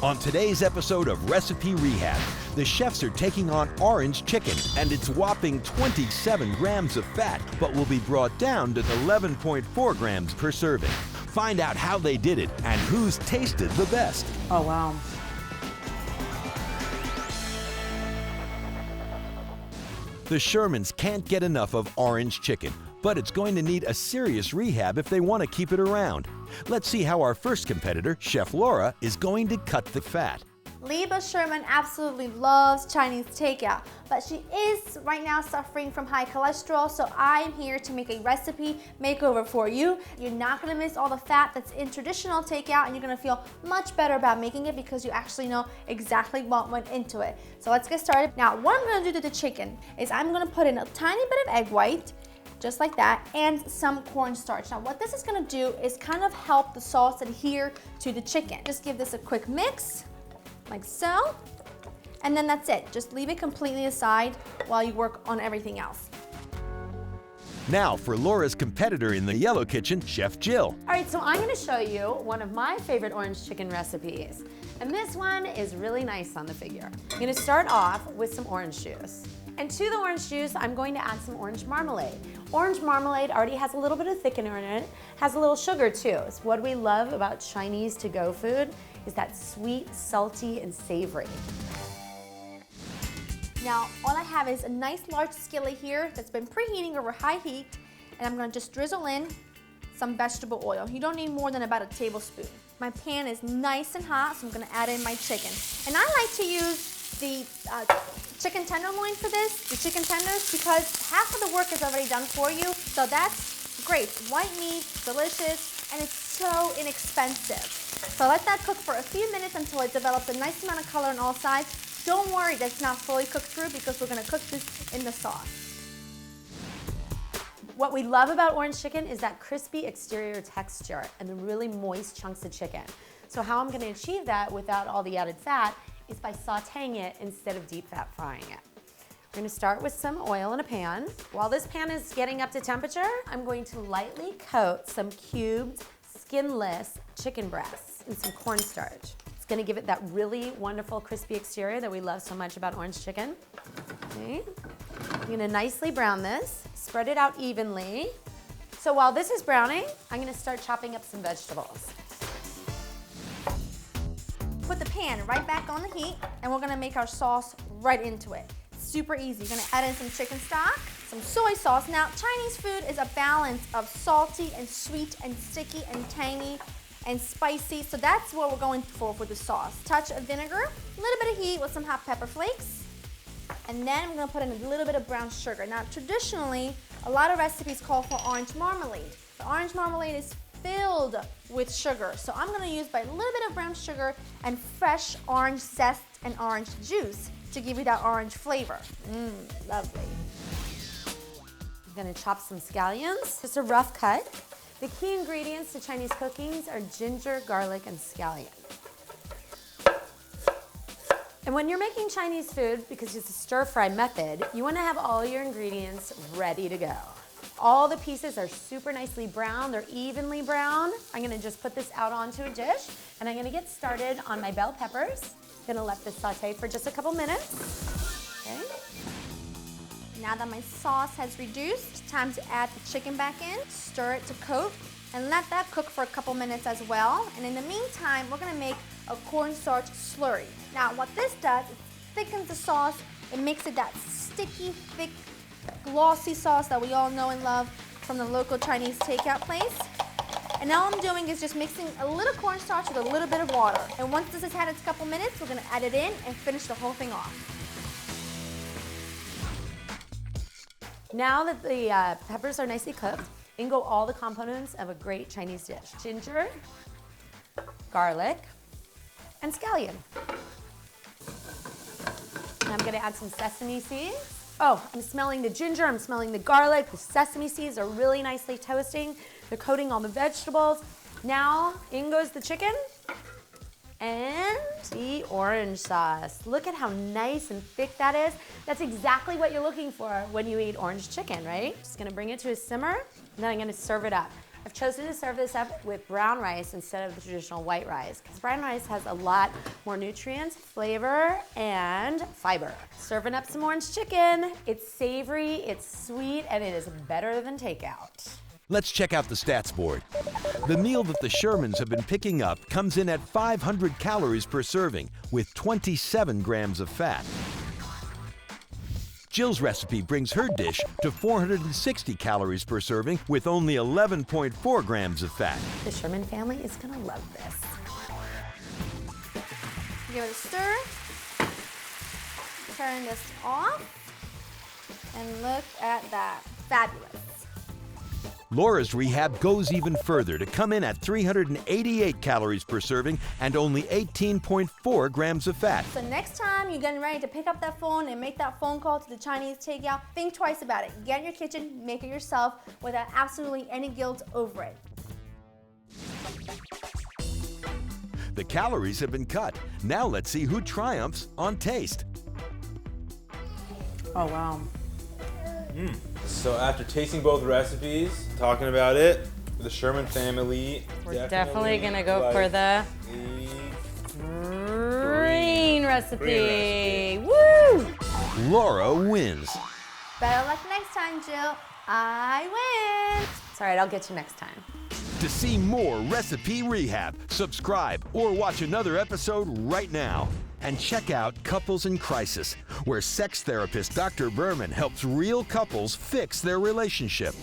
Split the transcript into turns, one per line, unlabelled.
On today's episode of Recipe Rehab, the chefs are taking on orange chicken and its whopping 27 grams of fat, but will be brought down to 11.4 grams per serving. Find out how they did it and who's tasted the best.
Oh, wow.
The Shermans can't get enough of orange chicken, but it's going to need a serious rehab if they want to keep it around. Let's see how our first competitor, Chef Laura, is going to cut the fat.
Liba Sherman absolutely loves Chinese takeout, but she is right now suffering from high cholesterol, so I'm here to make a recipe makeover for you. You're not gonna miss all the fat that's in traditional takeout, and you're gonna feel much better about making it because you actually know exactly what went into it. So let's get started. Now, what I'm gonna do to the chicken is I'm gonna put in a tiny bit of egg white, just like that, and some cornstarch. Now, what this is gonna do is kind of help the sauce adhere to the chicken. Just give this a quick mix, like so, and then that's it. Just leave it completely aside while you work on everything else.
Now for Laura's competitor in the yellow kitchen, Chef Jill.
All right, so I'm gonna show you one of my favorite orange chicken recipes. And this one is really nice on the figure. I'm gonna start off with some orange juice. And to the orange juice, I'm going to add some orange marmalade. Orange marmalade already has a little bit of thickener in it, has a little sugar too. It's what we love about Chinese to-go food is that sweet, salty, and savory.
Now, all I have is a nice large skillet here that's been preheating over high heat, and I'm gonna just drizzle in some vegetable oil. You don't need more than about a tablespoon. My pan is nice and hot, so I'm gonna add in my chicken. And I like to use the chicken tenderloin for this, the chicken tenders, because half of the work is already done for you, so that's great. White meat, delicious, and it's so inexpensive. So let that cook for a few minutes until it develops a nice amount of color on all sides. Don't worry that's not fully cooked through because we're gonna cook this in the sauce.
What we love about orange chicken is that crispy exterior texture and the really moist chunks of chicken. So how I'm gonna achieve that without all the added fat is by sauteing it instead of deep fat frying it. We're gonna start with some oil in a pan. While this pan is getting up to temperature, I'm going to lightly coat some cubed, skinless chicken breasts and some cornstarch. It's gonna give it that really wonderful crispy exterior that we love so much about orange chicken. Okay. I'm gonna nicely brown this, spread it out evenly. So while this is browning, I'm gonna start chopping up some vegetables.
Put the pan right back on the heat, and we're gonna make our sauce right into it. Super easy. You're gonna add in some chicken stock, some soy sauce. Now, Chinese food is a balance of salty and sweet and sticky and tangy and spicy, so that's what we're going for the sauce. Touch of vinegar, a little bit of heat with some hot pepper flakes, and then I'm gonna put in a little bit of brown sugar. Now, traditionally, a lot of recipes call for orange marmalade. The orange marmalade is filled with sugar, so I'm gonna use by a little bit of brown sugar and fresh orange zest and orange juice to give you that orange flavor. Lovely.
I'm gonna chop some scallions, just a rough cut. The key ingredients to Chinese cooking are ginger, garlic, and scallion. And when you're making Chinese food, because it's a stir-fry method, you wanna have all your ingredients ready to go. All the pieces are super nicely brown, they're evenly brown. I'm gonna just put this out onto a dish, and I'm gonna get started on my bell peppers. Gonna let this saute for just a couple minutes. Okay.
Now that my sauce has reduced, time to add the chicken back in, stir it to coat, and let that cook for a couple minutes as well. And in the meantime, we're gonna make a cornstarch slurry. Now, what this does, it thickens the sauce, it makes it that sticky, thick, glossy sauce that we all know and love from the local Chinese takeout place. And all I'm doing is just mixing a little cornstarch with a little bit of water. And once this has had its couple minutes, we're gonna add it in and finish the whole thing off.
Now that the peppers are nicely cooked, in go all the components of a great Chinese dish. Ginger, garlic, and scallion. And I'm gonna add some sesame seeds. Oh, I'm smelling the ginger, I'm smelling the garlic, the sesame seeds are really nicely toasting. They're coating all the vegetables. Now, in goes the chicken and the orange sauce. Look at how nice and thick that is. That's exactly what you're looking for when you eat orange chicken, right? Just gonna bring it to a simmer, and then I'm gonna serve it up. I've chosen to serve this up with brown rice instead of the traditional white rice because brown rice has a lot more nutrients, flavor, and fiber. Serving up some orange chicken. It's savory, it's sweet, and it is better than takeout.
Let's check out the stats board. The meal that the Shermans have been picking up comes in at 500 calories per serving with 27 grams of fat. Jill's recipe brings her dish to 460 calories per serving with only 11.4 grams of fat.
The Sherman family is gonna love this.
Give it a stir. Turn this off. And look at that. Fabulous.
Laura's Rehab goes even further to come in at 388 calories per serving and only 18.4 grams of fat.
So next time you're getting ready to pick up that phone and make that phone call to the Chinese takeout, think twice about it. Get in your kitchen, make it yourself without absolutely any guilt over it.
The calories have been cut. Now let's see who triumphs on taste.
Oh, wow.
So after tasting both recipes, talking about it, the Sherman family,
We're definitely gonna go for the green recipe. Woo!
Laura wins.
Better luck next time, Jill. I win.
It's all right, I'll get you next time.
To see more Recipe Rehab, subscribe or watch another episode right now. And check out Couples in Crisis, where sex therapist Dr. Berman helps real couples fix their relationship.